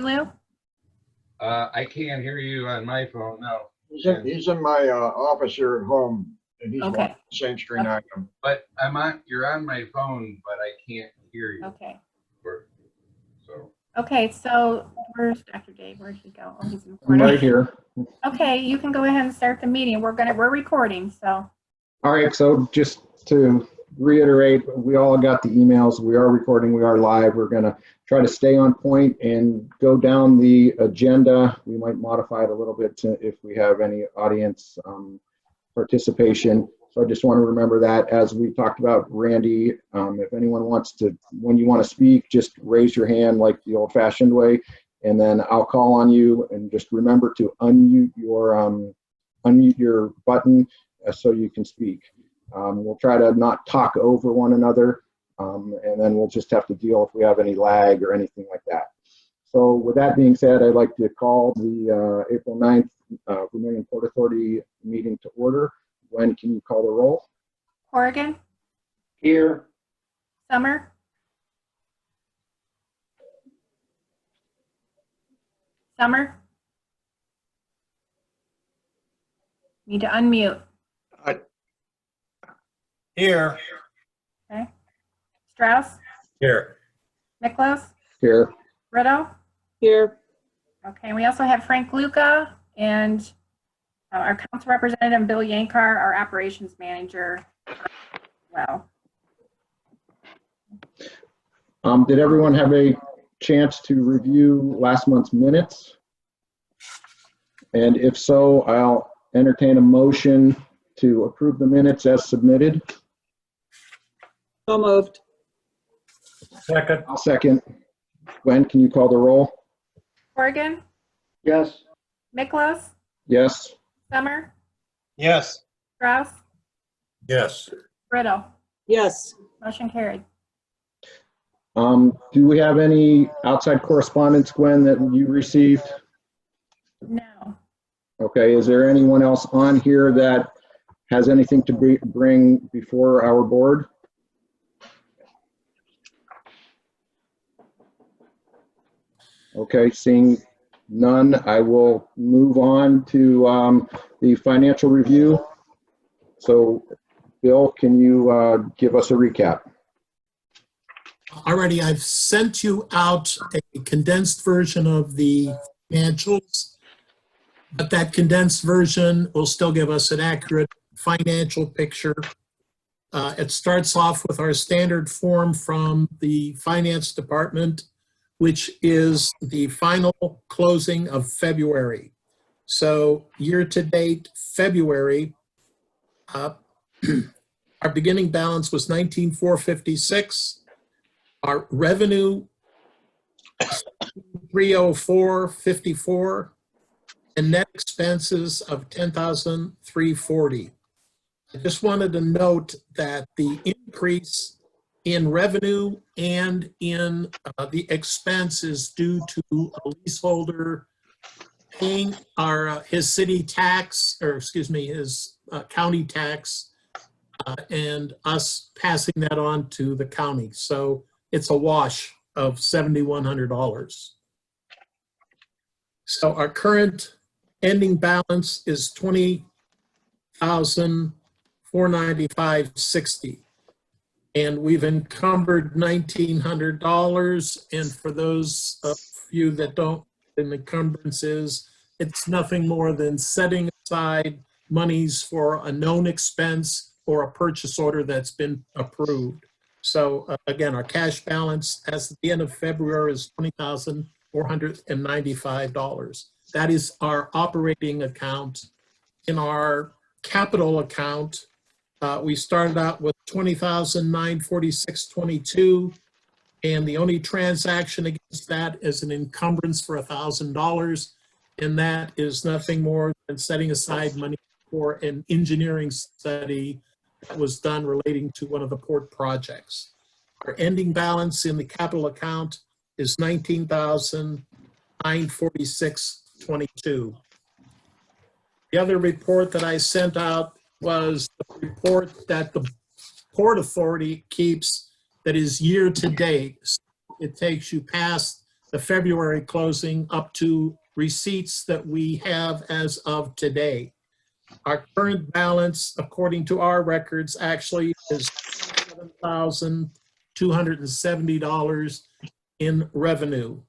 Lou? I can't hear you on my phone, no. He's in my office here at home, and he's Okay. watching the same screen I am. But you're on my phone, but I can't hear you. Okay. So Okay, so where's Dr. Dave? Where'd he go? Oh, he's in the I'm corner. right here. Okay, you can go ahead and start the meeting. We're recording, so. All right, so just to reiterate, we all got the emails. We are recording, we are live. We're gonna try to stay on point and go down the agenda. We might modify it a little bit if we have any audience participation. So I just want to remember that as we talked about, Randy, if anyone wants to, when you want to speak, just raise your hand like the old fashioned way, and then I'll call on you, and just remember to unmute your button so you can speak. We'll try to not talk over one another, and then we'll just have to deal if we have any lag or anything like that. So with that being said, I'd like to call the April 9th Vermillion Port Authority meeting to order. Gwen, can you call the roll? Corrigan? Here. Summer? Summer? Need to unmute. Here. Okay. Strauss? Here. Miklos? Here. Brito? Here. Okay, and we also have Frank Luca and our council representative, Bill Yankar, our operations manager. Well, Did everyone have a chance to review last month's minutes? And if so, I'll entertain a motion to approve the minutes as submitted. So moved. Second. I'll second. Gwen, can you call the roll? Corrigan? Yes. Miklos? Yes. Summer? Yes. Strauss? Yes. Brito? Yes. Motion carried. Do we have any outside correspondence, Gwen, that you received? No. Okay, is there anyone else on here that has anything to bring before our board? Okay, seeing none, I will move on to the financial review. So, Bill, can you give us a recap? Already, I've sent you out a condensed version of the financials, but that condensed version will still give us an accurate financial picture. It starts off with our standard form from the finance department, which is the final closing of February. So year-to-date February, our beginning balance was $19,456. Our revenue, $304.54, and net expenses of $10,340. I just wanted to note that the increase in revenue and in the expense is due to a leaseholder paying his city tax, or excuse me, his county tax, and us passing that on to the county. So it's a wash of $7,100. So our current ending balance is $20,495.60. And we've encumbered $1,900. And for those of you that don't, an encumbrance is, it's nothing more than setting aside monies for a known expense or a purchase order that's been approved. So again, our cash balance as at the end of February is $20,495. That is our operating account. In our capital account, we started out with $20,946.22, and the only transaction against that is an encumbrance for $1,000, and that is nothing more than setting aside money for an engineering study that was done relating to one of the port projects. Our ending balance in the capital account is $19,946.22. The other report that I sent out was the report that the Port Authority keeps that is year to date. It takes you past the February closing up to receipts that we have as of today. Our current balance, according to our records, actually is $7,270 in revenue.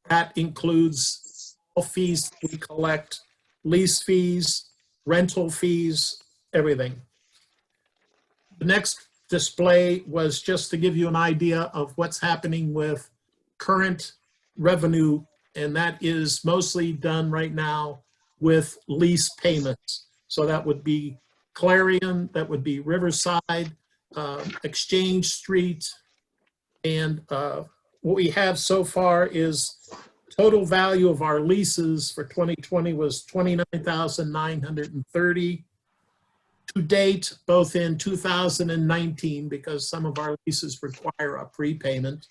That includes all fees we collect, lease fees, rental fees, everything. The next display was just to give you an idea of what's happening with current revenue, and that is mostly done right now with lease payments. So that would be Clarion, that would be Riverside, Exchange Street, and what we have so far is total value of our leases for 2020 was $29,930. To date, both in 2019, because some of our leases require a prepayment,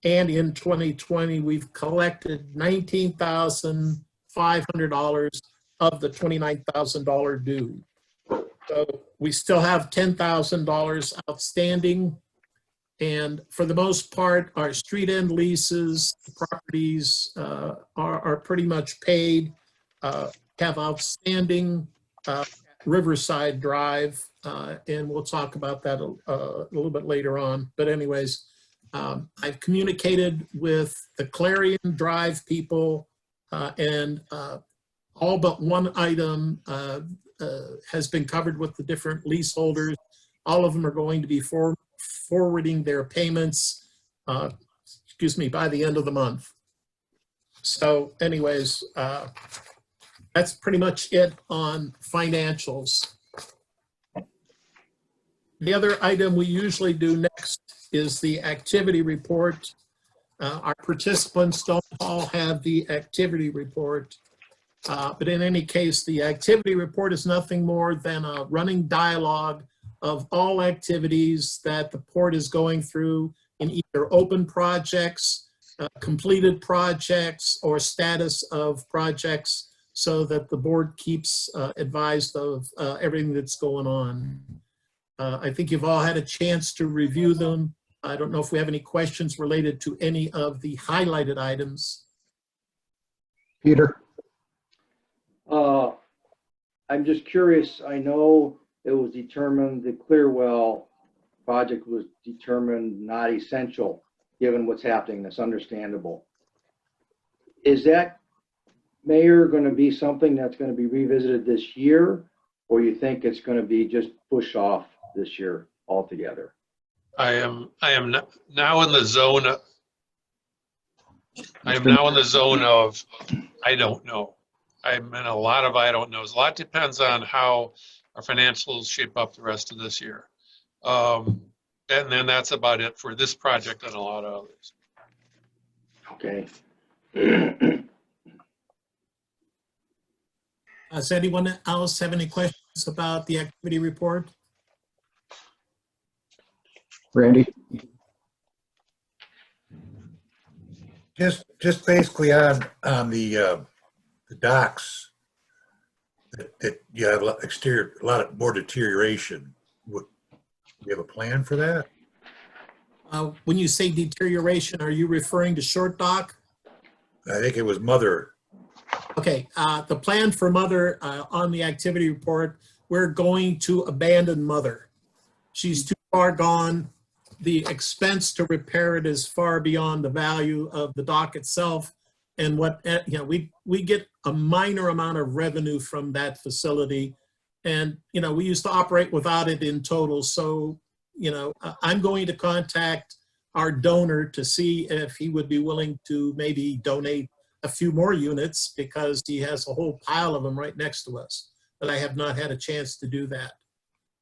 and in 2020, we've collected $19,500 of the $29,000 due. So we still have $10,000 outstanding. And for the most part, our street end leases, properties are pretty much paid, have outstanding Riverside Drive, and we'll talk about that a little bit later on. But anyways, I've communicated with the Clarion Drive people, and all but one item has been covered with the different leaseholders. All of them are going to be forwarding their payments, by the end of the month. So anyways, that's pretty much it on financials. The other item we usually do next is the activity report. Our participants don't all have the activity report, but in any case, the activity report is nothing more than a running dialogue of all activities that the port is going through in either open projects, completed projects, or status of projects, so that the board keeps advised of everything that's going on. I think you've all had a chance to review them. I don't know if we have any questions related to any of the highlighted items. Peter? I'm just curious, I know it was determined, the Clearwell project was determined not essential, given what's happening. That's understandable. Is that, Mayor, going to be something that's going to be revisited this year, or you think it's going to be just pushed off this year altogether? I am now in the zone. I am now in the zone of I don't know. I'm in a lot of I don't knows. A lot depends on how our financials shape up the rest of this year. And then that's about it for this project and a lot of others. Okay. Does anyone else have any questions about the activity report? Randy? Just basically on the docks that you have a lot more deterioration. Would you have a plan for that? When you say deterioration, are you referring to Short Dock? I think it was Mother. Okay, the plan for Mother on the activity report, we're going to abandon Mother. She's too far gone. The expense to repair it is far beyond the value of the dock itself. And we get a minor amount of revenue from that facility. And, we used to operate without it in total. So, I'm going to contact our donor to see if he would be willing to maybe donate a few more units, because he has a whole pile of them right next to us, but I have not had a chance to do that.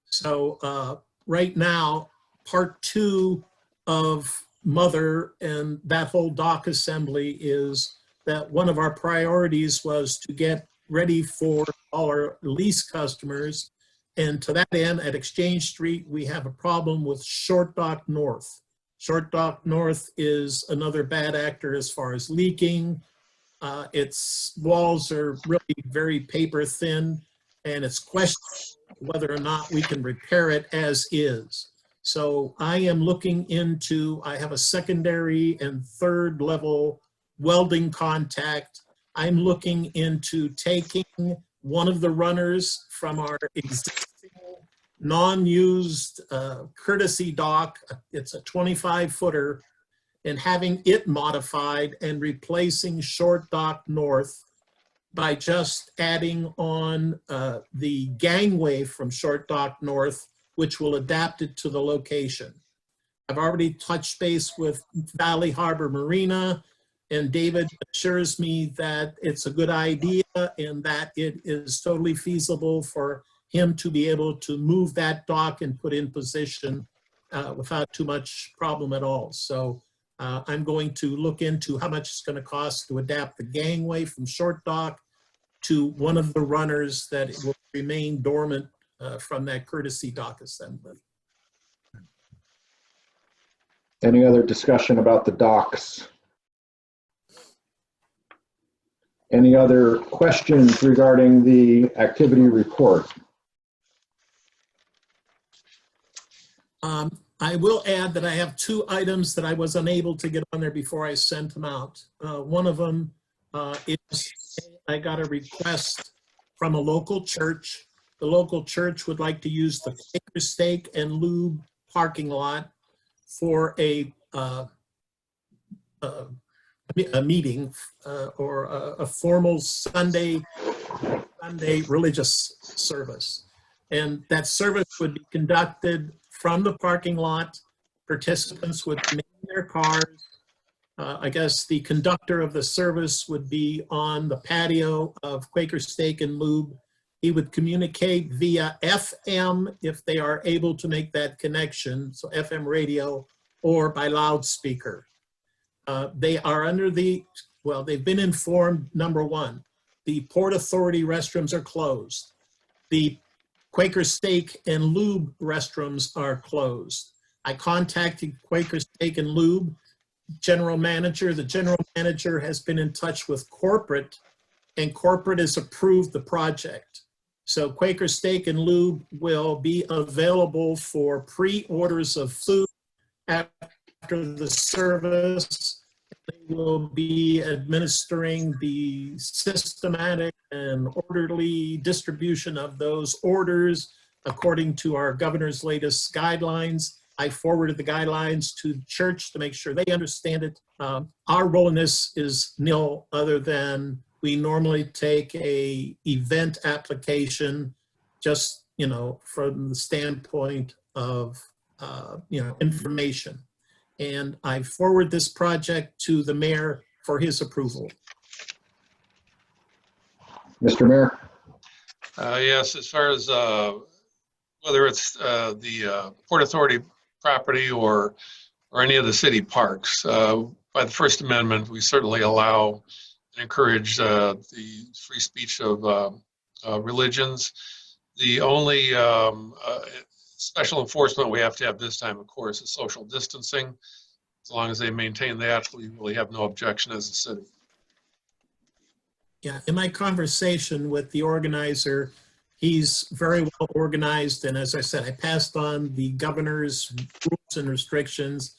So right now, part 2 of Mother and that whole dock assembly is that one of our priorities was to get ready for all our lease customers. And to that end, at Exchange Street, we have a problem with Short Dock North. Short Dock North is another bad actor as far as leaking. Its walls are really very paper thin, and it's questionable whether or not we can repair it as is. So I am looking into, I have a secondary and third level welding contact. I'm looking into taking one of the runners from our existing non-used courtesy dock. It's a 25-footer, and having it modified and replacing Short Dock North by just adding on the gangway from Short Dock North, which will adapt it to the location. I've already touched base with Valley Harbor Marina, and David assures me that it's a good idea and that it is totally feasible for him to be able to move that dock and put in position without too much problem at all. So I'm going to look into how much it's going to cost to adapt the gangway from Short Dock to one of the runners that will remain dormant from that courtesy dock assembly. Any other discussion about the docks? Any other questions regarding the activity report? I will add that I have 2 items that I was unable to get on there before I sent them out. One of them is I got a request from a local church. The local church would like to use the Quaker Steak and Lube parking lot for a meeting or a formal Sunday religious service. And that service would be conducted from the parking lot. Participants would remain in their cars. I guess the conductor of the service would be on the patio of Quaker Steak and Lube. He would communicate via FM if they are able to make that connection, so FM radio, or by loudspeaker. They are under the, well, they've been informed, number one, the Port Authority restrooms are closed. The Quaker Steak and Lube restrooms are closed. I contacted Quaker Steak and Lube general manager. The general manager has been in touch with corporate, and corporate has approved the project. So Quaker Steak and Lube will be available for pre-orders of food after the service. They will be administering the systematic and orderly distribution of those orders according to our governor's latest guidelines. I forwarded the guidelines to the church to make sure they understand it. Our role in this is nil, other than we normally take a event application, just, you know, from the standpoint of, you know, information. And I forward this project to the mayor for his approval. Mr. Mayor? Yes, as far as whether it's the Port Authority property or any of the city parks, by the First Amendment, we certainly allow and encourage the free speech of religions. The only special enforcement we have to have this time, of course, is social distancing. As long as they maintain that, we really have no objection as a city. Yeah, in my conversation with the organizer, he's very well organized. And as I said, I passed on the governor's rules and restrictions,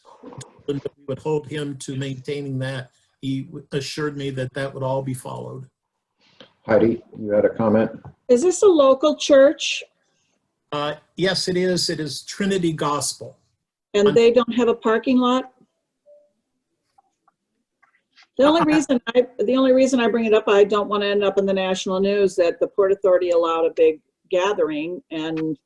and we would hold him to maintaining that. He assured me that that would all be followed. Heidi, you had a comment? Is this a local church? Yes, it is. It is Trinity Gospel. And they don't have a parking lot? The only reason I bring it up, I don't want to end up in the national news that the Port Authority allowed a big gathering, and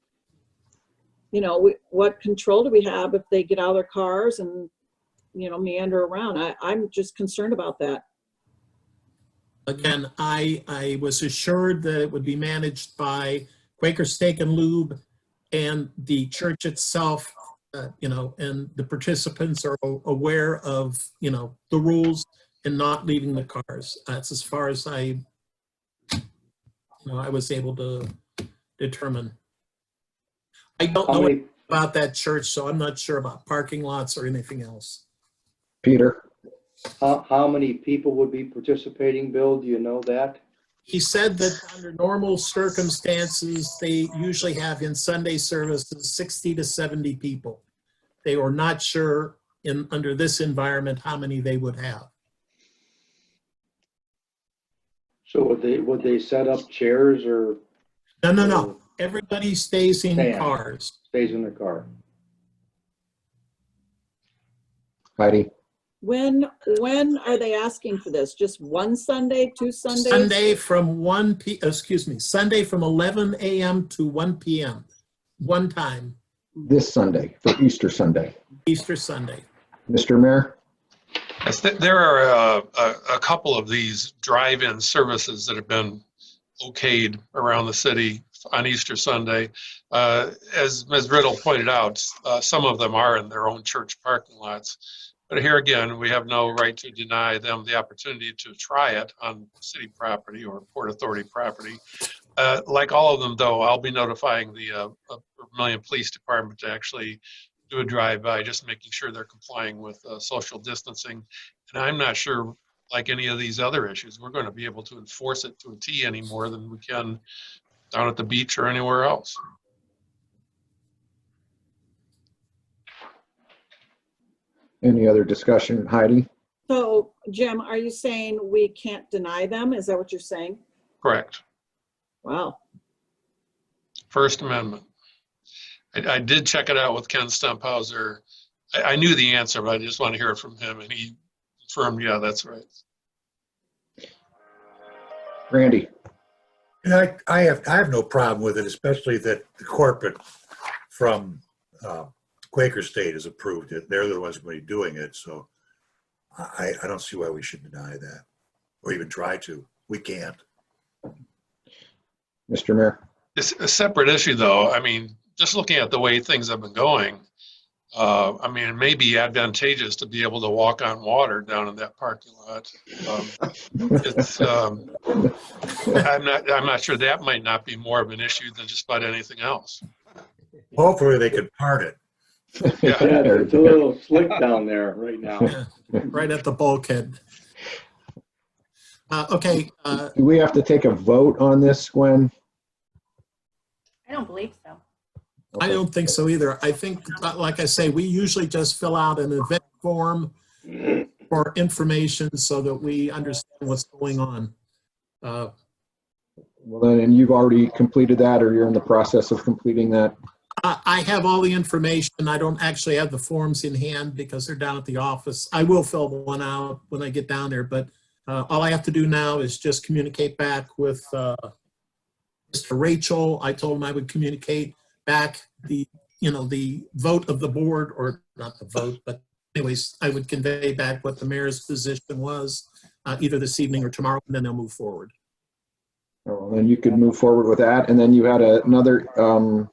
you know, what control do we have if they get out of their cars and, you know, meander around? I'm just concerned about that. Again, I was assured that it would be managed by Quaker Steak and Lube and the church itself, you know, and the participants are aware of, you know, the rules and not leaving the cars. That's as far as I was able to determine. I don't know anything about that church, so I'm not sure about parking lots or anything else. Peter? How many people would be participating, Bill? Do you know that? He said that under normal circumstances, they usually have in Sunday services 60 to 70 people. They were not sure under this environment how many they would have. So would they set up chairs or No. Everybody stays in Stand. cars. stays in their car? Heidi? When are they asking for this? Just one Sunday, two Sundays? Sunday from Sunday from 11 a.m. to 1 p.m. One time, This Sunday, for Easter Sunday. Easter Sunday. Mr. Mayor? Yes, there are a couple of these drive-in services that have been okayed around the city on Easter Sunday. As Ms. Riddle pointed out, some of them are in their own church parking lots. But here again, we have no right to deny them the opportunity to try it on city property or Port Authority property. Like all of them, though, I'll be notifying the Vermillion Police Department to actually do a drive-by, just making sure they're complying with social distancing. And I'm not sure, like any of these other issues, we're going to be able to enforce it to a T any more than we can down at the beach or anywhere else. Any other discussion? Heidi? So, Jim, are you saying we can't deny them? Is that what you're saying? Correct. Wow. First Amendment. I did check it out with Ken Stumphauser. I knew the answer, but I just want to hear it from him, and he confirmed, yeah, that's right. Randy? And I have no problem with it, especially that the corporate from Quaker State has approved it. They're the ones going to be doing it, so I don't see why we should deny that or even try to. We can't. Mr. Mayor? It's a separate issue, though. I mean, just looking at the way things have been going, I mean, it may be advantageous to be able to walk on water down in that parking lot. I'm not sure that might not be more of an issue than just about anything else. Hopefully they could part it. Yeah. Yeah, it's a little slick down there right now. Right at the bulkhead. Okay, Do we have to take a vote on this, Gwen? I don't believe so. I don't think so either. I think, like I say, we usually just fill out an event form for information so that we understand what's going on. Well, then, and you've already completed that, or you're in the process of completing that? I have all the information. I don't actually have the forms in hand because they're down at the office. I will fill one out when I get down there, but all I have to do now is just communicate back with Mr. Rachel. I told him I would communicate back the vote of the board, or not the vote, but anyways, I would convey back what the mayor's position was either this evening or tomorrow, and then they'll move forward. Well, then you could move forward with that, and then you had another Yeah,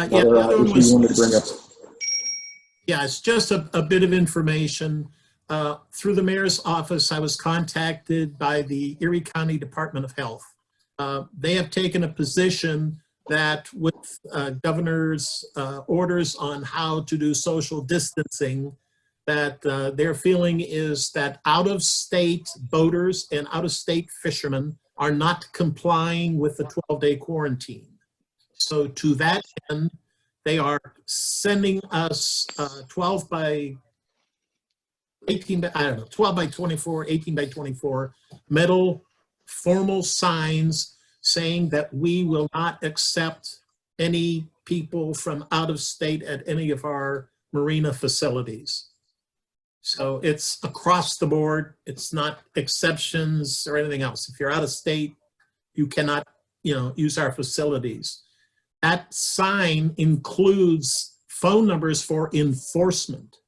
the other one issue you wanted to bring up. Yeah, it's just a bit of information. Through the mayor's office, I was contacted by the Erie County Department of Health. They have taken a position that with governor's orders on how to do social distancing, that their feeling is that out-of-state boaters and out-of-state fishermen are not complying with the 12-day quarantine. So to that end, they are sending us 12 by 18, I don't know, 12 by 24, 18 by 24 metal formal signs saying that we will not accept any people from out of state at any of our marina facilities. So it's across the board. It's not exceptions or anything else. If you're out of state, you cannot, use our facilities. That sign includes phone numbers for enforcement.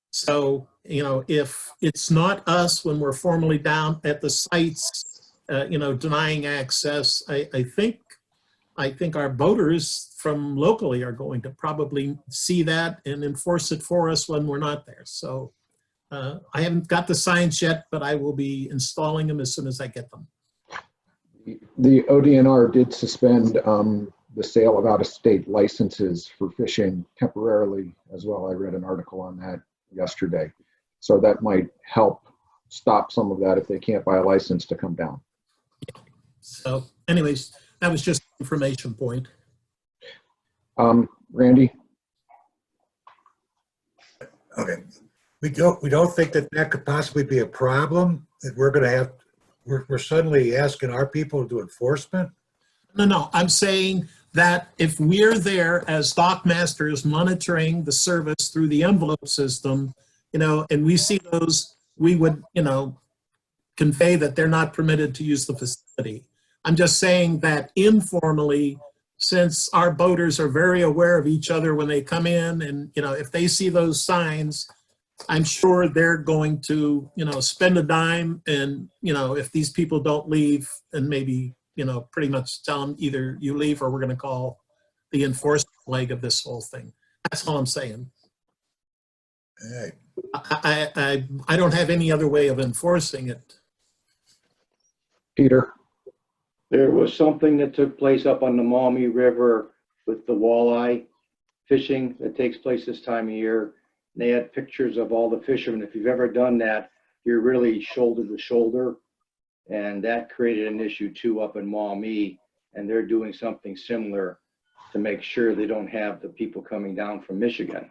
So, if it's not us when we're formally down at the sites, denying access, I think our boaters from locally are going to probably see that and enforce it for us when we're not there. So I haven't got the signs yet, but I will be installing them as soon as I get them. The ODNR did suspend the sale of out-of-state licenses for fishing temporarily as well. I read an article on that yesterday. So that might help stop some of that if they can't buy a license to come down. So anyways, that was just an information point. Randy? Okay. We don't think that could possibly be a problem, that we're going to have we're suddenly asking our people to do enforcement? No, I'm saying that if we're there as dock masters monitoring the service through the envelope system, and we see those, we would, convey that they're not permitted to use the facility. I'm just saying that informally, since our boaters are very aware of each other when they come in, and, if they see those signs, I'm sure they're going to, spend a dime, and, if these people don't leave, and maybe, pretty much tell them either you leave or we're going to call the enforcement leg of this whole thing. That's all I'm saying. Hey, I don't have any other way of enforcing it. Peter? There was something that took place up on the Maumee River with the walleye fishing that takes place this time of year. They had pictures of all the fishermen. If you've ever done that, you're really shoulder to shoulder. And that created an issue too up in Maumee. And they're doing something similar to make sure they don't have the people coming down from Michigan.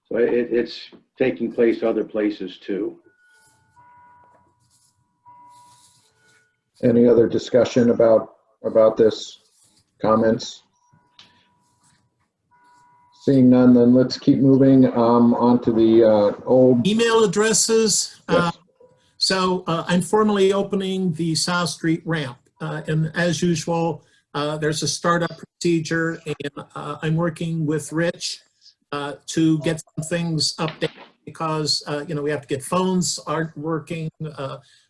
So it's taking place other places too. Any other discussion about this? Comments? Seeing none, then let's keep moving on to the old. Email addresses. Yes. So I'm formally opening the South Street ramp. And as usual, there's a startup procedure, and I'm working with Rich to get some things updated because, we have to get phones aren't working,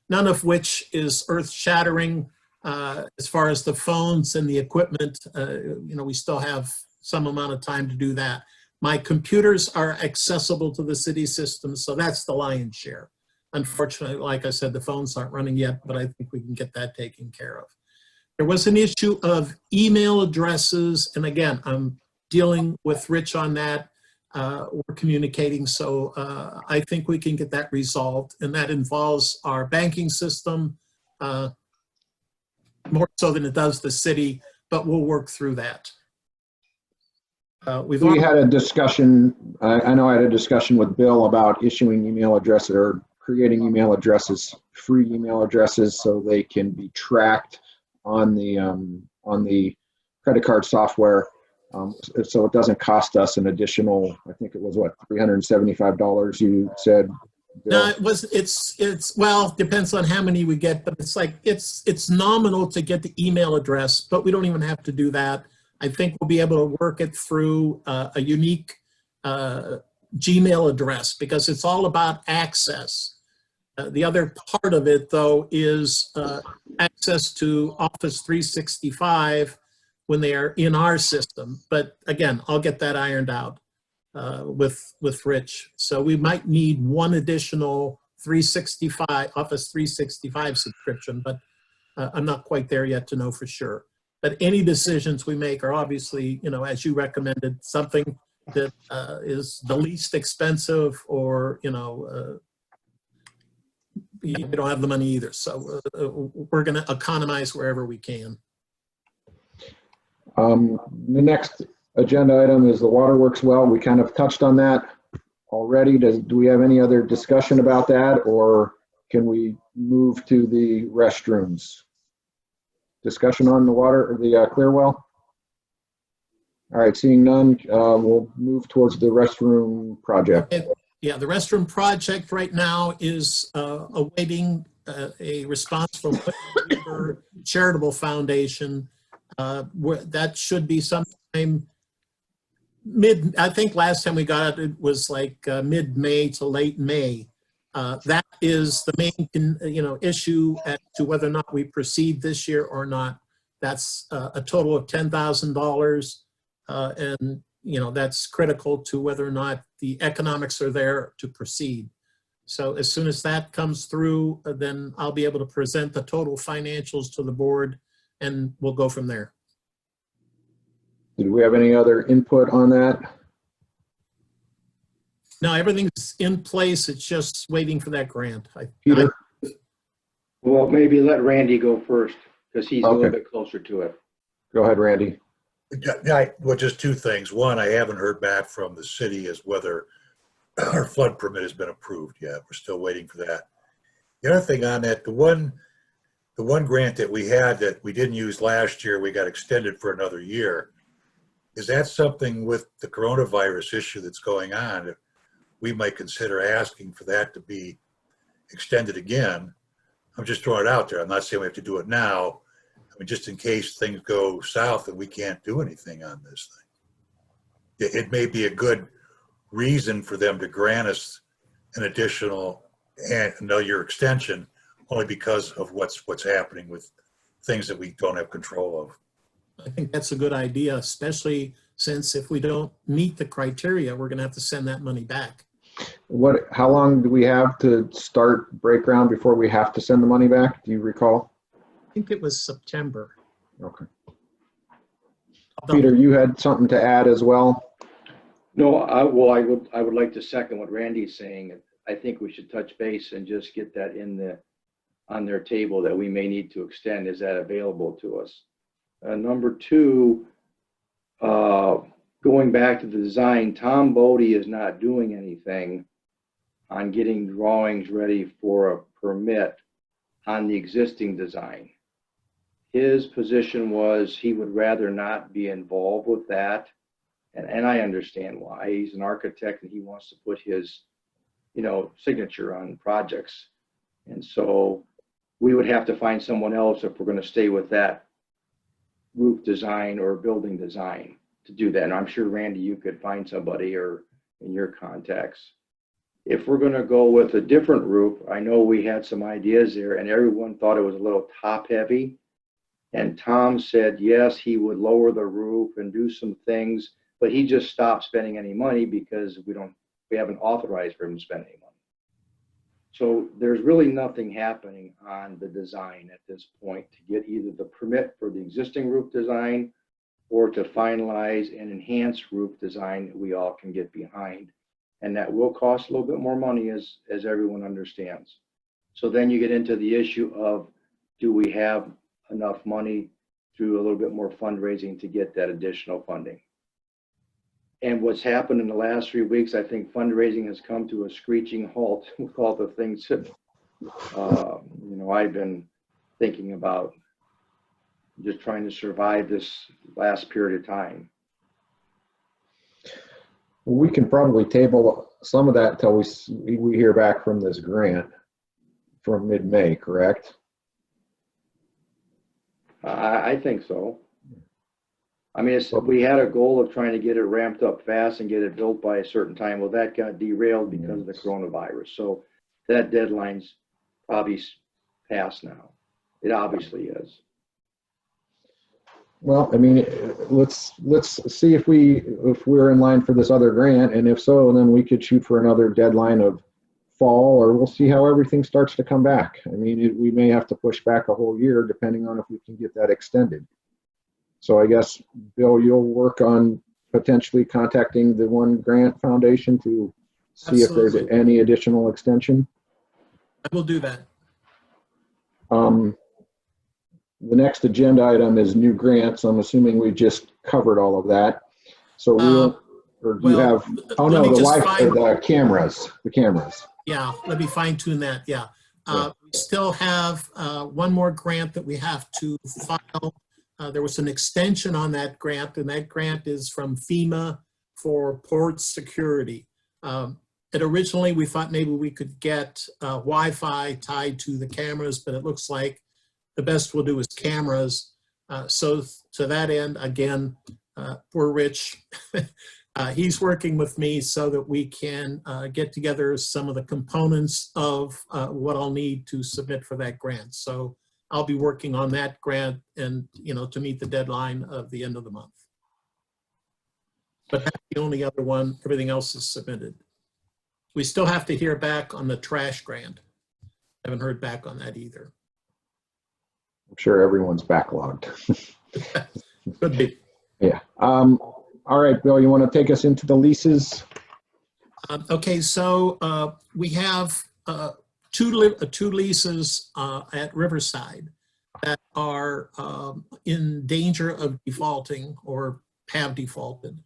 none of which is earth shattering as far as the phones and the equipment. We still have some amount of time to do that. My computers are accessible to the city system, so that's the lion's share. Unfortunately, like I said, the phones aren't running yet, but I think we can get that taken care of. There was an issue of email addresses, and again, I'm dealing with Rich on that. We're communicating, so I think we can get that resolved, and that involves our banking system more so than it does the city, but we'll work through that. We had a discussion, I know I had a discussion with Bill about issuing email addresses or creating email addresses, free email addresses, so they can be tracked on the credit card software. So it doesn't cost us an additional, I think it was what, $375 you said? Bill? No, it's well, depends on how many we get, but it's nominal to get the email address, but we don't even have to do that. I think we'll be able to work it through a unique Gmail address because it's all about access. The other part of it, though, is access to Office 365 when they are in our system. But again, I'll get that ironed out with Rich. So we might need one additional Office 365 subscription, but I'm not quite there yet to know for sure. But any decisions we make are obviously, as you recommended, something that is the least expensive, or, we don't have the money either. So we're going to economize wherever we can. The next agenda item is the waterworks well. We kind of touched on that already. Do we have any other discussion about that, or can we move to the restrooms? Discussion on the water, the clear well? All right, seeing none, we'll move towards the restroom project. Yeah, the restroom project right now is awaiting a response from Weber Charitable Foundation. That should be sometime I think last time we got it was like mid-May to late May. That is the main, issue as to whether or not we proceed this year or not. That's a total of $10,000, and that's critical to whether or not the economics are there to proceed. So as soon as that comes through, then I'll be able to present the total financials to the board, and we'll go from there. Do we have any other input on that? No, everything's in place. It's just waiting for that grant. Peter? Well, maybe let Randy go first because he's a little Okay. bit closer to it. Go ahead, Randy. Well, just two things. One, I haven't heard back from the city as whether our flood permit has been approved yet. We're still waiting for that. The other thing on that, the one grant that we had that we didn't use last year, we got extended for another year. Is that something with the coronavirus issue that's going on, we might consider asking for that to be extended again? I'm just throwing it out there. I'm not saying we have to do it now. I mean, just in case things go south and we can't do anything on this thing. It may be a good reason for them to grant us an additional another year extension, only because of what's happening with things that we don't have control of. I think that's a good idea, especially since if we don't meet the criteria, we're going to have to send that money back. How long do we have to start break ground before we have to send the money back? Do you recall? I think it was September. Okay. Peter, you had something to add as well? No, I would like to second what Randy's saying. I think we should touch base and just get that on their table that we may need to extend. Is that available to us? Number two, going back to the design, Tom Bodie is not doing anything on getting drawings ready for a permit on the existing design. His position was he would rather not be involved with that. And I understand why. He's an architect and he wants to put his, signature on projects. And so we would have to find someone else if we're going to stay with that roof design or building design to do that. And I'm sure, Randy, you could find somebody or in your contacts. If we're going to go with a different roof, I know we had some ideas there and everyone thought it was a little top heavy. And Tom said, yes, he would lower the roof and do some things, but he just stopped spending any money because we haven't authorized for him to spend any money. So there's really nothing happening on the design at this point to get either the permit for the existing roof design or to finalize an enhanced roof design that we all can get behind. And that will cost a little bit more money as everyone understands. So then you get into the issue of, do we have enough money through a little bit more fundraising to get that additional funding? And what's happened in the last 3 weeks, I think fundraising has come to a screeching halt with all the things that, I've been thinking about, just trying to survive this last period of time. We can probably table some of that until we hear back from this grant from mid-May, correct? I think so. I mean, we had a goal of trying to get it ramped up fast and get it built by a certain time. Well, that got derailed because of the coronavirus. So that deadline's probably passed now. It obviously is. Well, I mean, let's see if we're in line for this other grant, and if so, then we could shoot for another deadline of fall, or we'll see how everything starts to come back. I mean, we may have to push back a whole year depending on if we can get that extended. So I guess, Bill, you'll work on potentially contacting the One Grant Foundation to see if there's any additional extension. I will do that. The next agenda item is new grants. I'm assuming we just covered all of that. So the cameras. Yeah, let me fine tune that. Yeah. We still have one more grant that we have to file. There was an extension on that grant, and that grant is from FEMA for port security. And originally we thought maybe we could get Wi-Fi tied to the cameras, but it looks like the best we'll do is cameras. So to that end, again, poor Rich, he's working with me so that we can get together some of the components of what I'll need to submit for that grant. So I'll be working on that grant and, to meet the deadline of the end of the month. But that's the only other one. Everything else is submitted. We still have to hear back on the trash grant. Haven't heard back on that either. I'm sure everyone's backlogged. Could be. Yeah. All right, Bill, you want to take us into the leases? Okay, so we have two leases at Riverside that are in danger of defaulting or have defaulted.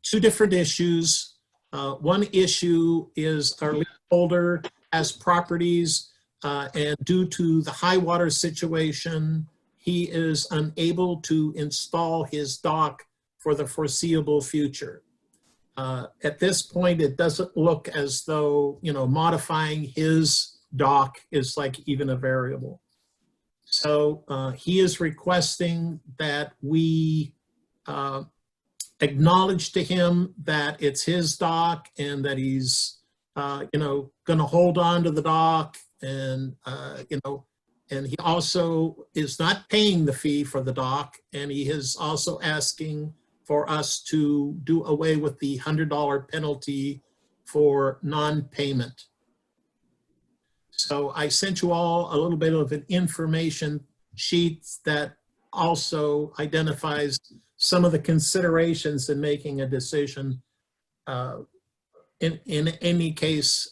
Two different issues. One issue is our leaseholder has properties and due to the high water situation, he is unable to install his dock for the foreseeable future. At this point, it doesn't look as though, modifying his dock is like even a variable. So he is requesting that we acknowledge to him that it's his dock and that he's, going to hold on to the dock, and, and he also is not paying the fee for the dock, and he is also asking for us to do away with the $100 penalty for non-payment. So I sent you all a little bit of an information sheet that also identifies some of the considerations in making a decision. In any case,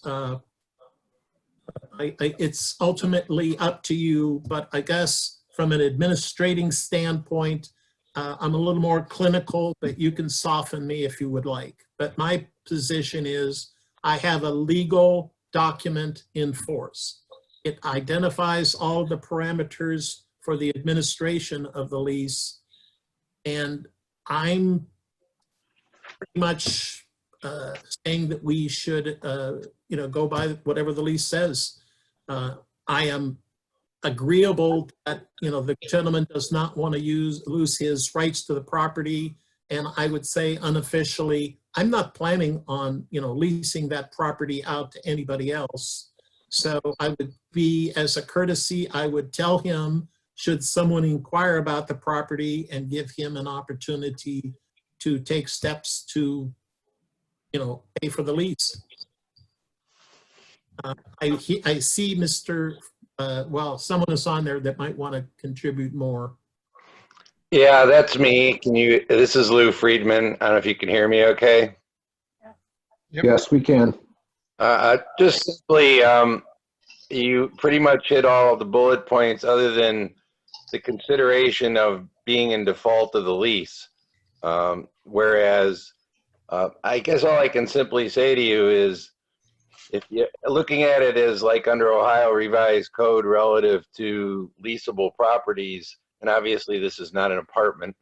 it's ultimately up to you, but I guess from an administrating standpoint, I'm a little more clinical, but you can soften me if you would like. But my position is I have a legal document in force. It identifies all the parameters for the administration of the lease, and I'm pretty much saying that we should, go by whatever the lease says. I am agreeable that, the gentleman does not want to lose his rights to the property. And I would say unofficially, I'm not planning on, leasing that property out to anybody else. So I would be, as a courtesy, I would tell him, should someone inquire about the property, and give him an opportunity to take steps to, pay for the lease. I see Mr. Someone is on there that might want to contribute more. Yeah, that's me. This is Lou Friedman. I don't know if you can hear me okay. Yep. Yes, we can. Just simply, you pretty much hit all of the bullet points other than the consideration of being in default of the lease. Whereas, I guess all I can simply say to you is, if you're looking at it as like under Ohio Revised Code relative to leasable properties, and obviously this is not an apartment,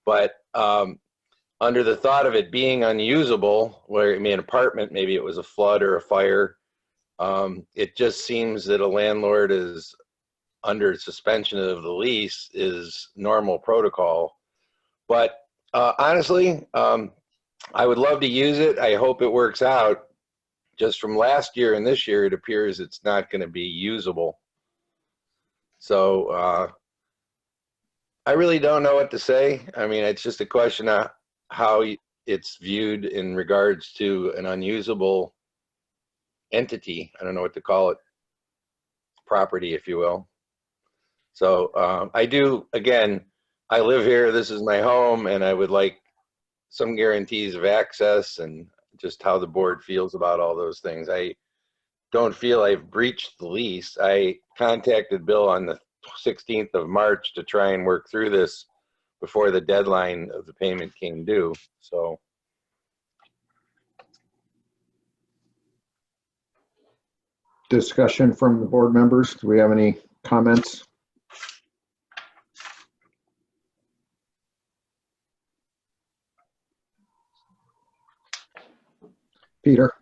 but under the thought of it being unusable, where an apartment, maybe it was a flood or a fire, it just seems that a landlord is under suspension of the lease is normal protocol. But honestly, I would love to use it. I hope it works out. Just from last year and this year, it appears it's not going to be usable. So I really don't know what to say. I mean, it's just a question of how it's viewed in regards to an unusable entity. I don't know what to call it. Property, if you will. So I do, again, I live here. This is my home, and I would like some guarantees of access and just how the board feels about all those things. I don't feel I've breached the lease. I contacted Bill on the 16th of March to try and work through this before the deadline of the payment came due. So Discussion from the board members. Do we have any comments? Peter?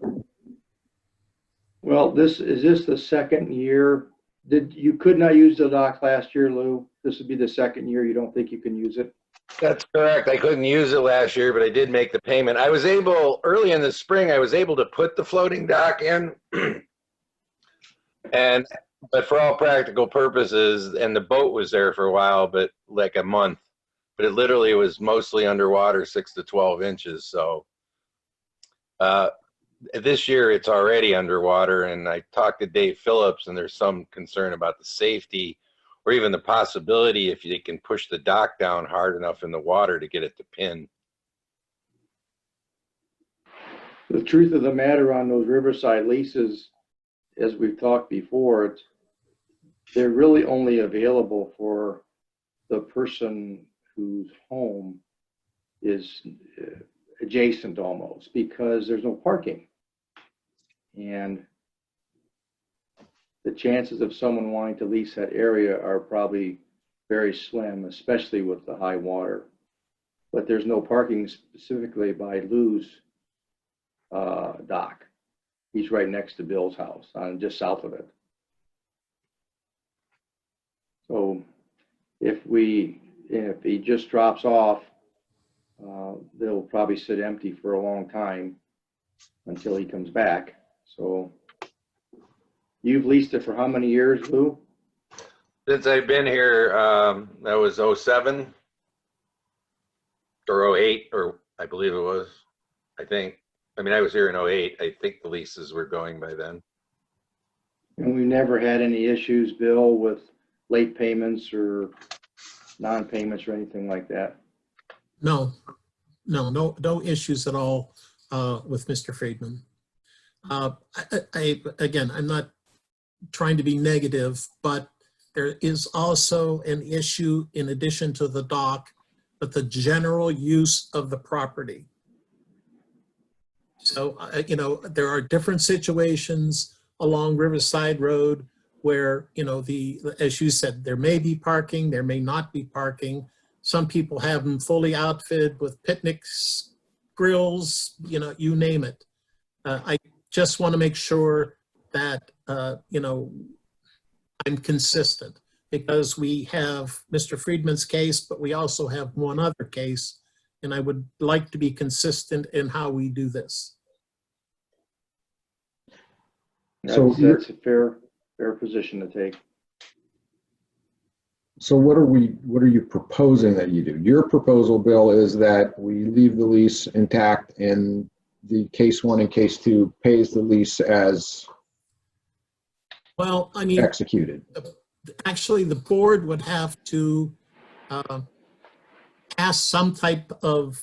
Well, is this the second year? You could not use the dock last year, Lou? This would be the second year you don't think you can use it? that's correct. I couldn't use it last year, but I did make the payment. I was able, early in the spring, I was able to put the floating dock in. But for all practical purposes, and the boat was there for a while, but like a month, but it literally was mostly underwater, 6 to 12 inches. So this year it's already underwater, and I talked to Dave Phillips, and there's some concern about the safety or even the possibility if they can push the dock down hard enough in the water to get it to pin. The truth of the matter on those Riverside leases, as we've talked before, they're really only available for the person whose home is adjacent almost, because there's no parking. And the chances of someone wanting to lease that area are probably very slim, especially with the high water. But there's no parking specifically by Lou's dock. He's right next to Bill's house, just south of it. So if he just drops off, they'll probably sit empty for a long time until he comes back. So you've leased it for how many years, Lou? Since I've been here, that was 07 or 08, or I believe it was, I think. I mean, I was here in 08. I think the leases were going by then. And we never had any issues, Bill, with late payments or non-payments or anything like that? No issues at all with Mr. Friedman. Again, I'm not trying to be negative, but there is also an issue in addition to the dock, but the general use of the property. So, you know, there are different situations along Riverside Road where, you know, as you said, there may be parking, there may not be parking. Some people have them fully outfitted with picnics, grills, you know, you name it. I just want to make sure that, you know, I'm consistent, because we have Mr. Friedman's case, but we also have one other case, and I would like to be consistent in how we do this. So That's a fair position to take. So what are you proposing that you do? Your proposal, Bill, is that we leave the lease intact and the case 1 and case 2 pays the lease as Well, I mean, executed. actually, the board would have to pass some type of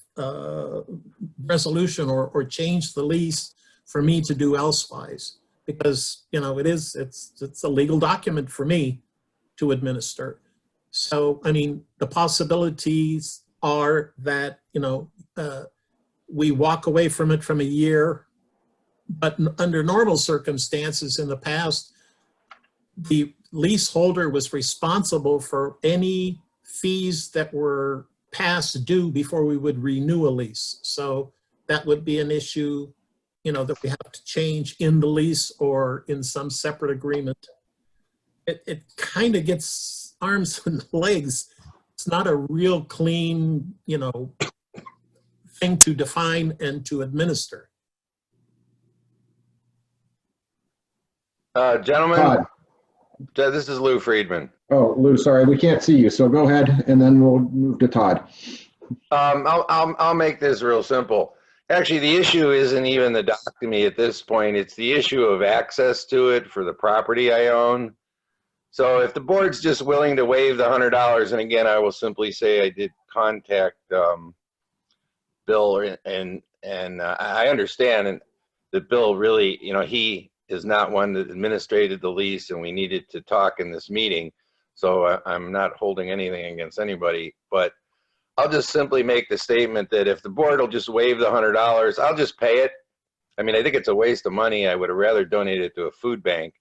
resolution or change the lease for me to do elsewise, because, you know, it's a legal document for me to administer. So, I mean, the possibilities are that, you know, we walk away from it from a year, but under normal circumstances in the past, the leaseholder was responsible for any fees that were past due before we would renew a lease. So that would be an issue, you know, that we have to change in the lease or in some separate agreement. It kind of gets arms and legs. It's not a real clean, you know, thing to define and to administer. Gentlemen, Todd. this is Lou Friedman. Oh, Lou, sorry, we can't see you, so go ahead, and then we'll move to Todd. I'll make this real simple. Actually, the issue isn't even the dock to me at this point. It's the issue of access to it for the property I own. So if the board's just willing to waive the $100, and again, I will simply say I did contact Bill, and I understand that Bill really, you know, he is not one that administrated the lease, and we needed to talk in this meeting. So I'm not holding anything against anybody, but I'll just simply make the statement that if the board will just waive the $100, I'll just pay it. I mean, I think it's a waste of money. I would have rather donated it to a food bank,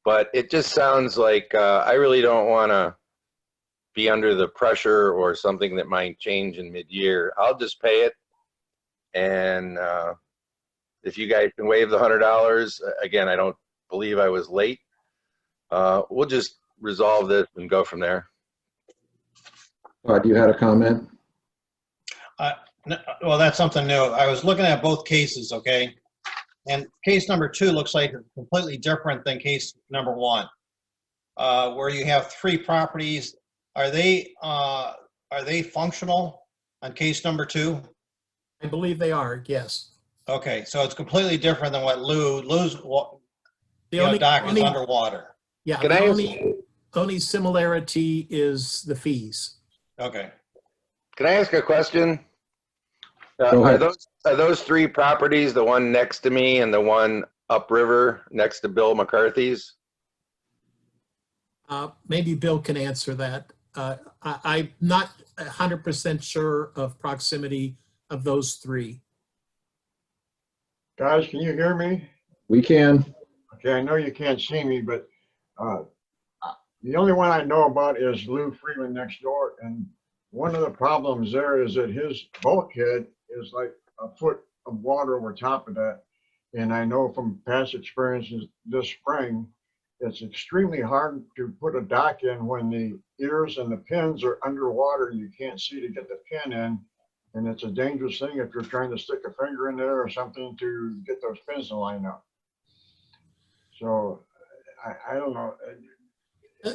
but it just sounds like I really don't want to be under the pressure or something that might change in mid-year. I'll just pay it. And if you guys can waive the $100, again, I don't believe I was late. We'll just resolve this and go from there. Todd, you had a comment? Well, that's something new. I was looking at both cases, okay? And case number 2 looks like it's completely different than case number 1, where you have 3 properties. Are they functional on case number 2? I believe they are, yes. Okay, so it's completely different than what Lou's dock is underwater. Yeah, Can the only similarity is the fees. Okay. Can I ask a question? Go ahead. Are those 3 properties, the one next to me and the one upriver next to Bill McCarthy's? Maybe Bill can answer that. I'm not 100% sure of proximity of those 3. Guys, can you hear me? We can. Okay, I know you can't see me, but The only one I know about is Lou Freeman next door, and one of the problems there is that his bulkhead is like a foot of water over top of that. And I know from past experiences this spring, it's extremely hard to put a dock in when the ears and the pins are underwater and you can't see to get the pin in. And it's a dangerous thing if you're trying to stick a finger in there or something to get those pins to line up. So I don't know.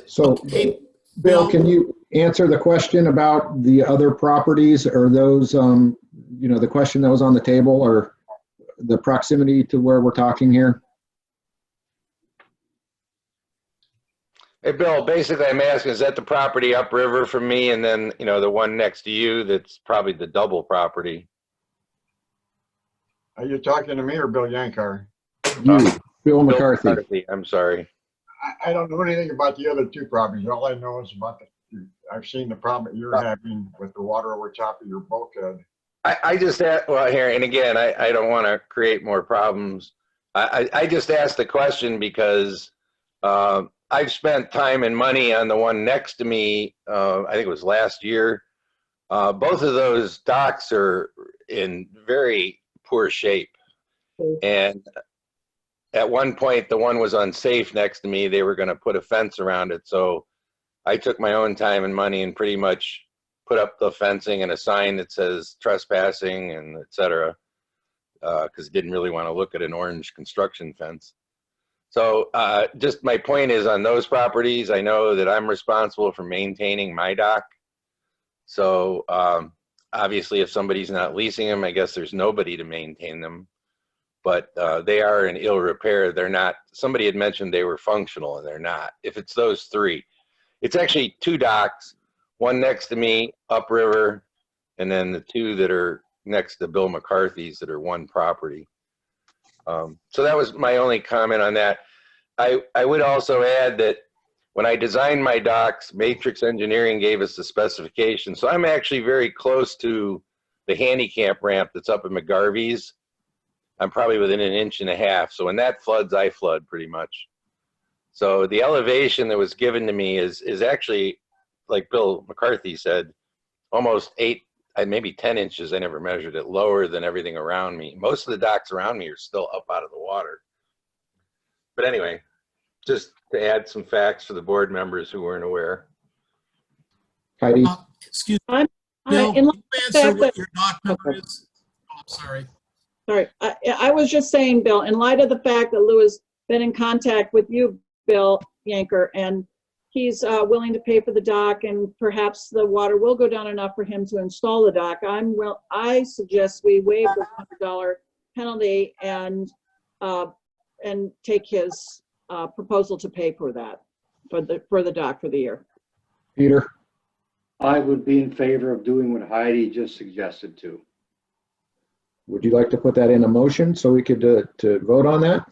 So, Hey, Bill, can you answer the question about the other properties or those, the question that was on the table or the proximity to where we're talking here? Hey, Bill, basically I'm asking, is that the property upriver from me and then, the one next to you that's probably the double property? Are you talking to me or Bill Yankar? You, Bill McCarthy. I'm sorry. I don't know anything about the other two properties. All I know is about I've seen the problem you're having with the water over top of your bulkhead. I just asked, well, here, and again, I don't want to create more problems. I just asked the question because I've spent time and money on the one next to me. I think it was last year. Both of those docks are in very poor shape. And at one point, the one was unsafe next to me. They were going to put a fence around it. So I took my own time and money and pretty much put up the fencing and a sign that says trespassing and et cetera, because didn't really want to look at an orange construction fence. So just my point is on those properties, I know that I'm responsible for maintaining my dock. So obviously if somebody's not leasing them, I guess there's nobody to maintain them. But they are in ill repair. They're not, somebody had mentioned they were functional and they're not. If it's those three, it's actually two docks, one next to me upriver, and then the two that are next to Bill McCarthy's that are one property. So that was my only comment on that. I would also add that when I designed my docks, Matrix Engineering gave us the specifications. So I'm actually very close to the handicap ramp that's up at McGarvey's. I'm probably within 1.5 inches. So when that floods, I flood pretty much. So the elevation that was given to me is actually, like Bill McCarthy said, almost 8, maybe 10 inches. I never measured it, lower than everything around me. Most of the docks around me are still up out of the water. But anyway, just to add some facts for the board members who weren't aware. Heidi? Excuse I'm, me, Bill, in can light you of the answer fact what that- your dock number is? Oh, I'm sorry. Sorry, I was just saying, Bill, in light of the fact that Lou has been in contact with you, Bill Yanker, and he's willing to pay for the dock, and perhaps the water will go down enough for him to install the dock. I suggest we waive the $100 penalty and take his proposal to pay for that for the dock for the year. Peter? I would be in favor of doing what Heidi just suggested to. Would you like to put that in a motion so we could to vote on that?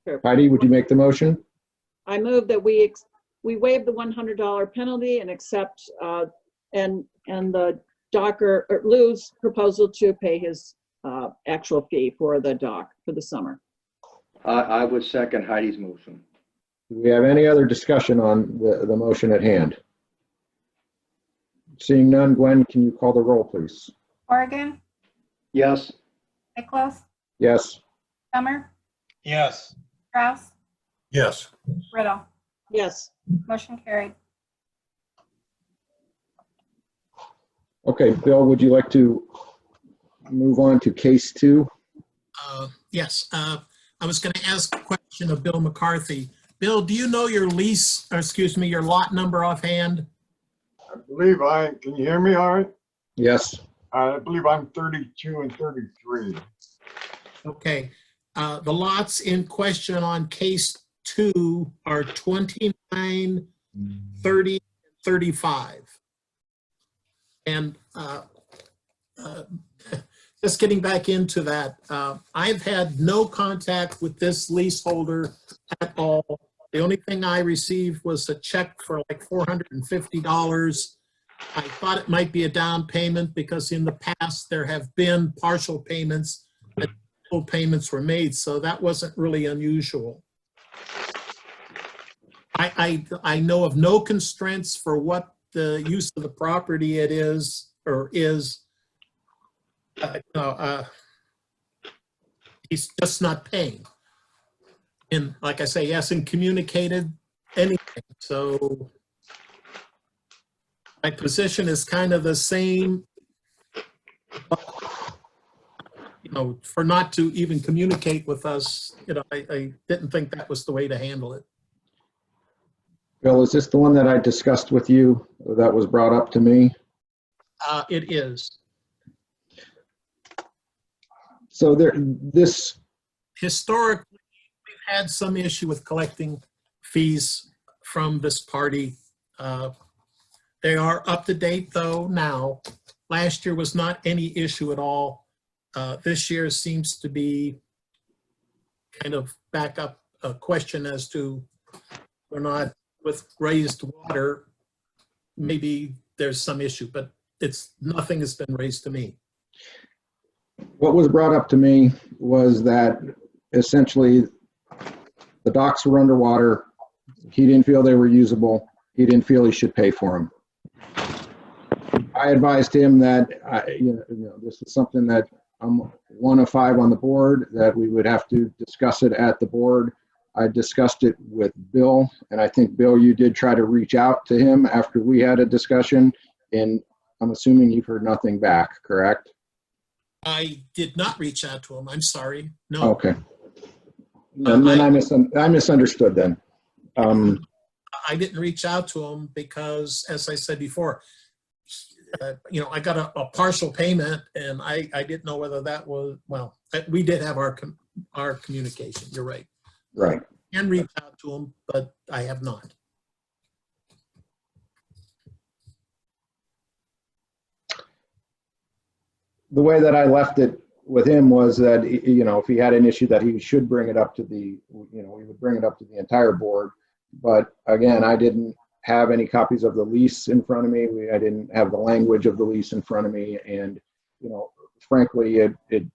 Sure. Heidi, would you make the motion? I move that we waive the $100 penalty and accept and the docker or Lou's proposal to pay his actual fee for the dock for the summer. I would second Heidi's motion. Do we have any other discussion on the motion at hand? Seeing none, Gwen, can you call the roll, please? Corrigan, Yes. Nicholas, Yes. Summer, Yes. Kraus, Yes. Riddle. Yes. Motion carried. Okay, Bill, would you like to move on to case 2? Yes, I was going to ask a question of Bill McCarthy. Bill, do you know your lease, or excuse me, your lot number offhand? I believe can you hear me all right? Yes. I believe I'm 32 and 33. Okay. The lots in question on case 2 are 29, 30, 35. And just getting back into that, I've had no contact with this leaseholder at all. The only thing I received was a check for like $450. I thought it might be a down payment because in the past there have been partial payments and full payments were made, so that wasn't really unusual. I know of no constraints for what the use of the property it is or is. He's just not paying. And like I say, he hasn't communicated anything. So my position is kind of the same. You know, for not to even communicate with us, you know, I didn't think that was the way to handle it. Bill, is this the one that I discussed with you that was brought up to me? It is. So this, Historically, we've had some issue with collecting fees from this party. They are up to date though now. Last year was not any issue at all. This year seems to be kind of back up a question as to or not with raised water. Maybe there's some issue, but nothing has been raised to me. what was brought up to me was that essentially the docks were underwater. He didn't feel they were usable. He didn't feel he should pay for them. I advised him that this is something that I'm one of 5 on the board, that we would have to discuss it at the board. I discussed it with Bill, and I think, Bill, you did try to reach out to him after we had a discussion, and I'm assuming you've heard nothing back, correct? I did not reach out to him. I'm sorry. No. Okay. And then I misunderstood then. I didn't reach out to him because, as I said before, I got a partial payment, and I didn't know whether that was, well, we did have our communication. You're right. Right. I can reach out to him, but I have not. The way that I left it with him was that, if he had an issue, that he should bring it up to we would bring it up to the entire board. But again, I didn't have any copies of the lease in front of me. I didn't have the language of the lease in front of me. And, frankly, it's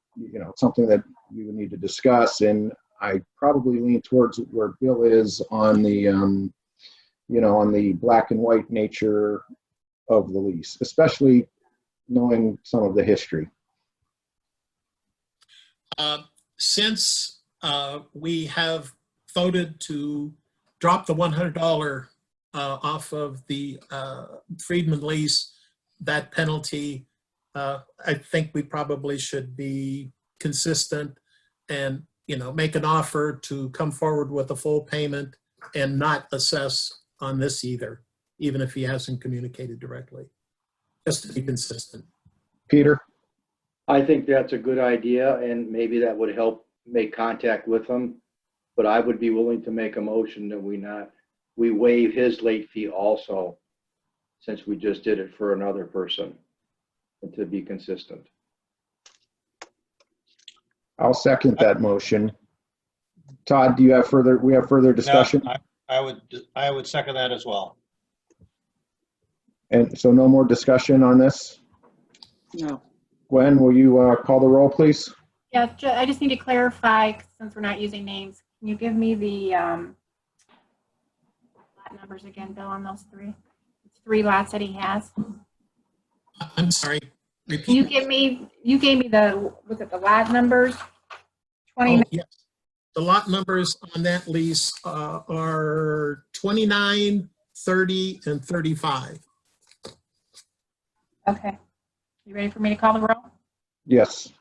something that we would need to discuss. And I probably lean towards where Bill is on the, on the black and white nature of the lease, especially knowing some of the history. Since we have voted to drop the $100 off of the Friedman lease, that penalty, I think we probably should be consistent and, make an offer to come forward with a full payment and not assess on this either, even if he hasn't communicated directly, just to be consistent. Peter? I think that's a good idea, and maybe that would help make contact with him. But I would be willing to make a motion that we waive his late fee also, since we just did it for another person, and to be consistent. I'll second that motion. Todd, do you have further discussion? No, I would second that as well. And so no more discussion on this? No. Gwen, will you call the roll, please? Yeah, I just need to clarify, since we're not using names. Can you give me the lot numbers again, Bill, on those 3? It's 3 lots that he has. I'm sorry. Repeat. Can you gave me the lot numbers? 29. Oh, yes. The lot numbers on that lease are 29, 30, and 35. Okay. You ready for me to call the roll? Yes.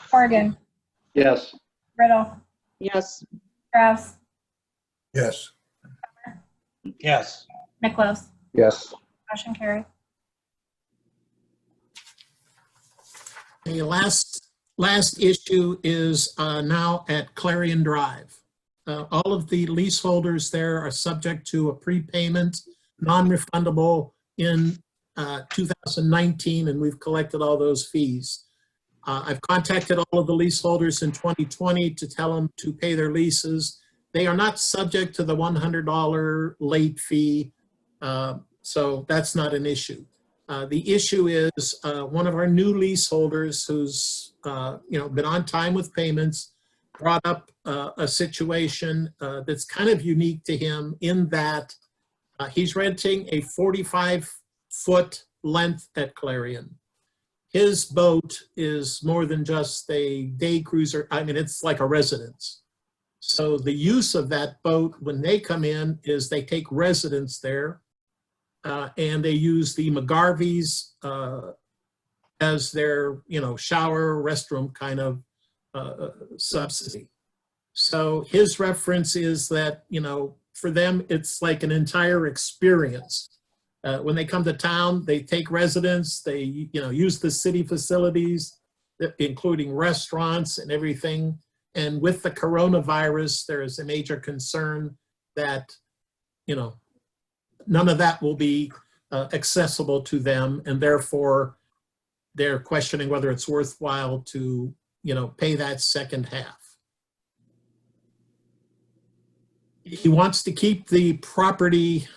Corrigan, Yes. Riddle, Yes. Strauss, Yes. Yes. Miklos. Yes. Motion carried. The last issue is now at Clarion Drive. All of the leaseholders there are subject to a prepayment, non-refundable in 2019, and we've collected all those fees. I've contacted all of the leaseholders in 2020 to tell them to pay their leases. They are not subject to the $100 late fee, so that's not an issue. The issue is one of our new leaseholders who's been on time with payments brought up a situation that's kind of unique to him in that he's renting a 45-foot length at Clarion. His boat is more than just a day cruiser. I mean, it's like a residence. So the use of that boat when they come in is they take residence there and they use the McGarveys as their, shower, restroom kind of subsidy. So his reference is that, for them, it's like an entire experience. When they come to town, they take residence, they, use the city facilities, including restaurants and everything. And with the coronavirus, there is a major concern that, none of that will be accessible to them. And therefore, they're questioning whether it's worthwhile to, pay that second half. He wants to keep the property,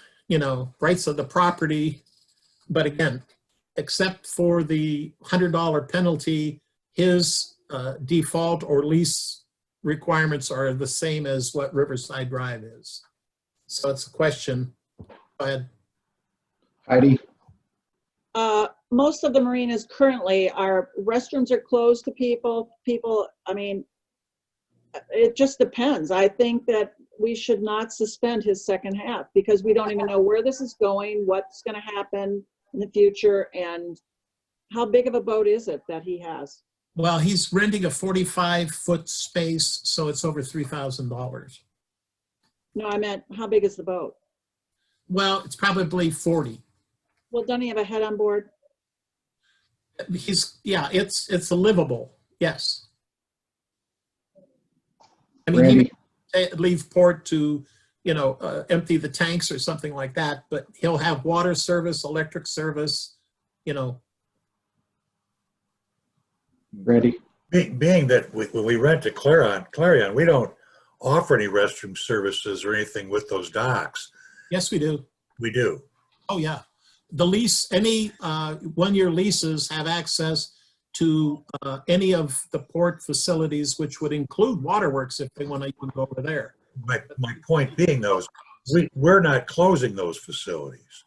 rights of the property. But again, except for the $100 penalty, his default or lease requirements are the same as what Riverside Drive is. So it's a question. Go ahead. Heidi? Most of the marinas currently, our restrooms are closed to people. I mean, it just depends. I think that we should not suspend his second half because we don't even know where this is going, what's going to happen in the future, and how big of a boat is it that he has? Well, he's renting a 45-foot space, so it's over $3,000. No, I meant, how big is the boat? Well, it's probably 40. Well, doesn't he have a head on board? It's a livable, yes. I mean, Randy? he may leave port to, empty the tanks or something like that, but he'll have water service, electric service, Randy? Being that when we rent to Clarion, we don't offer any restroom services or anything with those docks. Yes, we do. We do. Oh, yeah. The lease, any one-year leases have access to any of the port facilities, which would include waterworks if they want to even go over there. My point being, though, is we're not closing those facilities.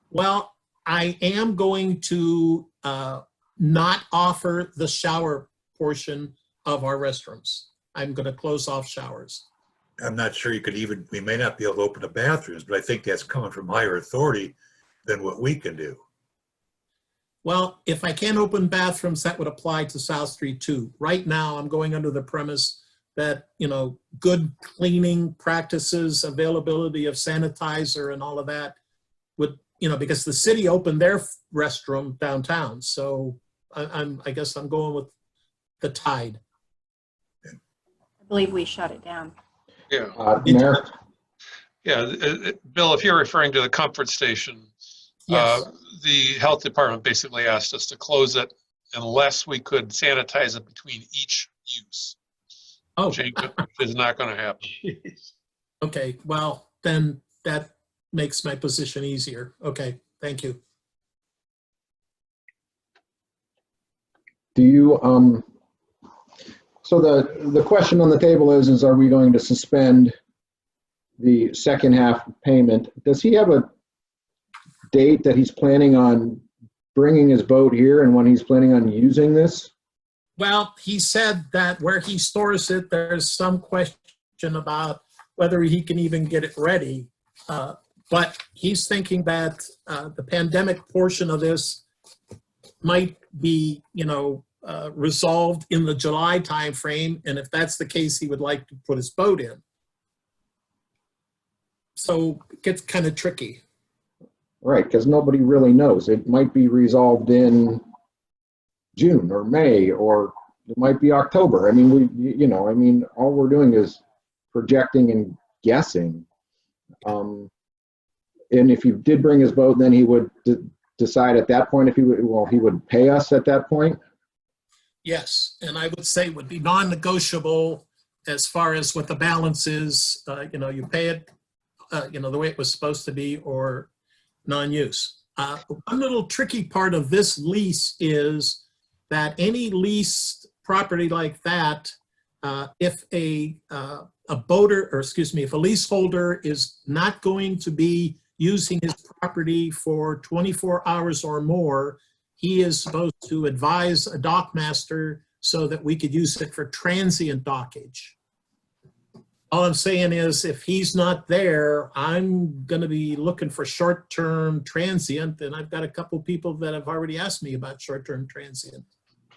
Well, I am going to not offer the shower portion of our restrooms. I'm going to close off showers. I'm not sure we may not be able to open the bathrooms, but I think that's coming from higher authority than what we can do. Well, if I can't open bathrooms, that would apply to South Street too. Right now, I'm going under the premise that, good cleaning practices, availability of sanitizer and all of that would, because the city opened their restroom downtown. So I guess I'm going with the tide. I believe we shut it down. Yeah. Mayor? Yeah, Bill, if you're referring to the comfort station, Yes. the health department basically asked us to close it unless we could sanitize it between each use. Oh, Which is not going to happen. okay. Well, then that makes my position easier. Okay, thank you. Do you, so the question on the table is are we going to suspend the second half payment? Does he have a date that he's planning on bringing his boat here and when he's planning on using this? Well, he said that where he stores it, there's some question about whether he can even get it ready. But he's thinking that the pandemic portion of this might be, resolved in the July timeframe. And if that's the case, he would like to put his boat in. So it gets kind of tricky. Right, because nobody really knows. It might be resolved in June or May, or it might be October. I mean, all we're doing is projecting and guessing. And if he did bring his boat, then he would decide at that point if he would pay us at that point. Yes, and I would say would be non-negotiable as far as what the balance is. You pay it, the way it was supposed to be, or non-use. One little tricky part of this lease is that any leased property like that if a boater, or excuse me, if a leaseholder is not going to be using his property for 24 hours or more, he is supposed to advise a dockmaster so that we could use it for transient dockage. All I'm saying is if he's not there, I'm going to be looking for short-term transient, and I've got a couple people that have already asked me about short-term transient.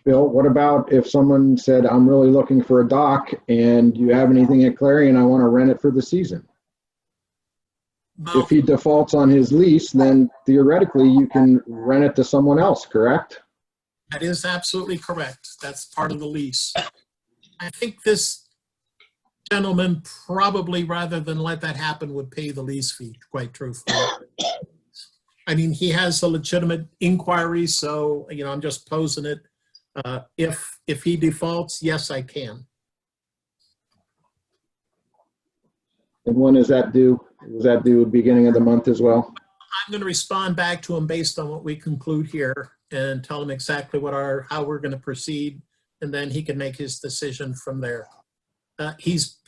Bill, what about if someone said, I'm really looking for a dock and you have anything at Clarion, I want to rent it for the season? Well, If he defaults on his lease, then theoretically you can rent it to someone else, correct? that is absolutely correct. That's part of the lease. I think this gentleman probably, rather than let that happen, would pay the lease fee, quite truthfully. I mean, he has a legitimate inquiry, so, you know, I'm just posing it. If he defaults, yes, I can. And when is that due? Was that due beginning of the month as well? I'm going to respond back to him based on what we conclude here and tell him exactly how we're going to proceed, and then he can make his decision from there. He's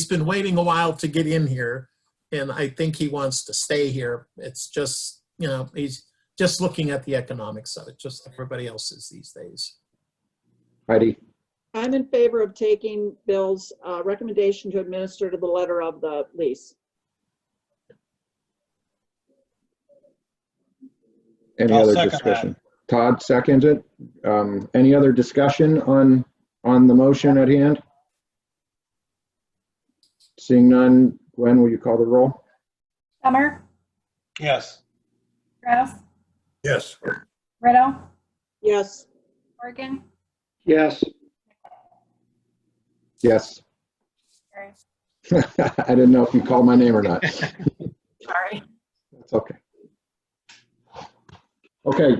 been waiting a while to get in here, and I think he wants to stay here. It's just, you know, he's just looking at the economics of it, just like everybody else is these days. Heidi? I'm in favor of taking Bill's recommendation to administer to the letter of the lease. Any I'll other second discussion? Todd seconds it. Any other discussion on the motion at hand? Seeing none, Gwen, will you call the roll? Summer, Yes. Kraus, Yes. Riddle, Yes. Morgan, Yes. Yes. Sorry. I didn't know if you called my name or not. Sorry. That's okay. Okay,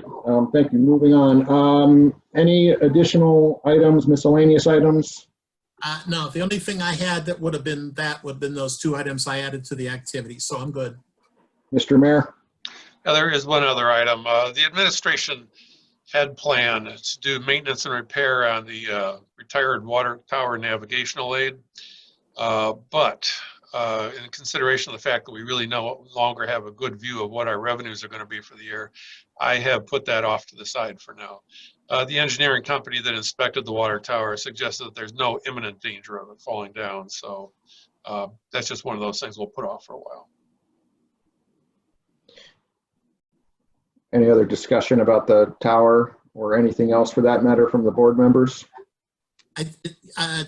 thank you. Moving on. Any additional items, miscellaneous items? No, the only thing I had that would have been those two items I added to the activity, so I'm good. Mr. Mayor? Yeah, there is one other item. The administration had planned to do maintenance and repair on the retired water tower navigational aid. But in consideration of the fact that we really no longer have a good view of what our revenues are going to be for the year, I have put that off to the side for now. The engineering company that inspected the water tower suggested that there's no imminent danger of it falling down. So that's just one of those things we'll put off for a while. Any other discussion about the tower or anything else for that matter from the board members?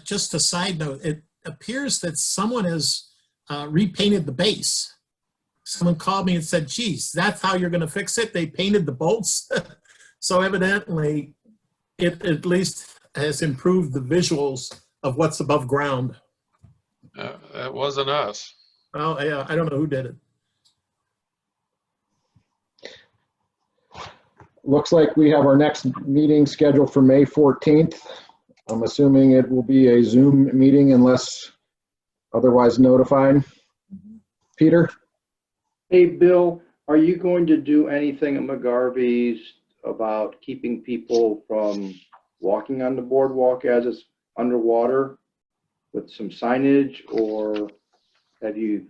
Just a side note, it appears that someone has repainted the base. Someone called me and said, geez, that's how you're going to fix it? They painted the bolts. So evidently, it at least has improved the visuals of what's above ground. That wasn't us. Well, yeah, I don't know who did it. Looks like we have our next meeting scheduled for May 14th. I'm assuming it will be a Zoom meeting unless otherwise notified. Peter? Hey, Bill, are you going to do anything at McGarvey's about keeping people from walking on the boardwalk as it's underwater with some signage, or do you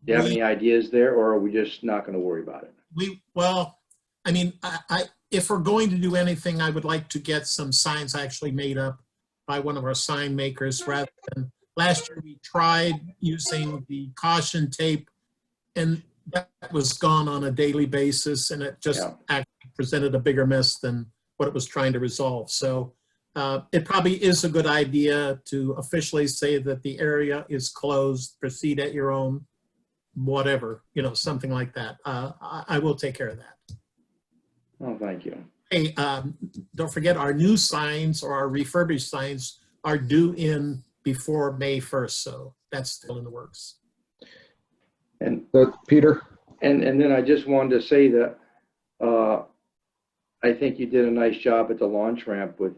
have any ideas there, or are we just not going to worry about it? Well, I mean, if we're going to do anything, I would like to get some signs actually made up by one of our sign makers rather than last year we tried using the caution tape and that was gone on a daily basis and it just actually presented a bigger mess than what it was trying to resolve. So it probably is a good idea to officially say that the area is closed, proceed at your own, whatever, you know, something like that. I will take care of that. Oh, thank you. Hey, don't forget our new signs or our refurbished signs are due in before May 1st. So that's still in the works. And Peter? And then I just wanted to say that I think you did a nice job at the launch ramp with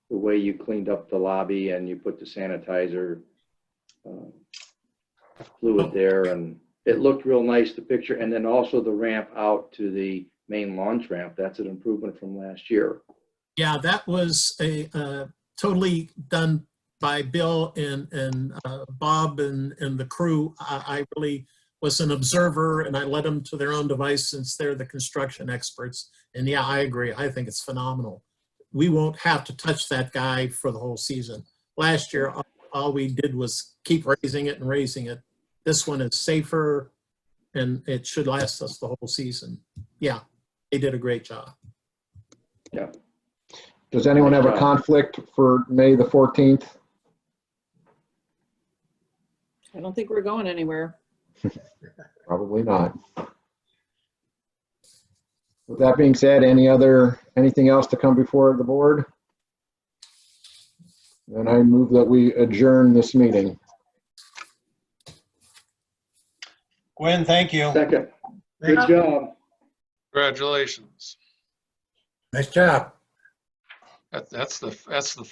the way you cleaned up the lobby and you put the sanitizer fluid there, and it looked real nice, the picture. And then also the ramp out to the main launch ramp. That's an improvement from last year. Yeah, that was a totally done by Bill and Bob and the crew. I really was an observer, and I led them to their own device since they're the construction experts. And yeah, I agree. I think it's phenomenal. We won't have to touch that guy for the whole season. Last year, all we did was keep raising it and raising it. This one is safer, and it should last us the whole season. Yeah, they did a great job. Does anyone have a conflict for May the 14th? I don't think we're going anywhere. Probably not. With that being said, anything else to come before the board? Then I move that we adjourn this meeting. Gwen, thank you. Second. Good job. Congratulations. Nice job. That's the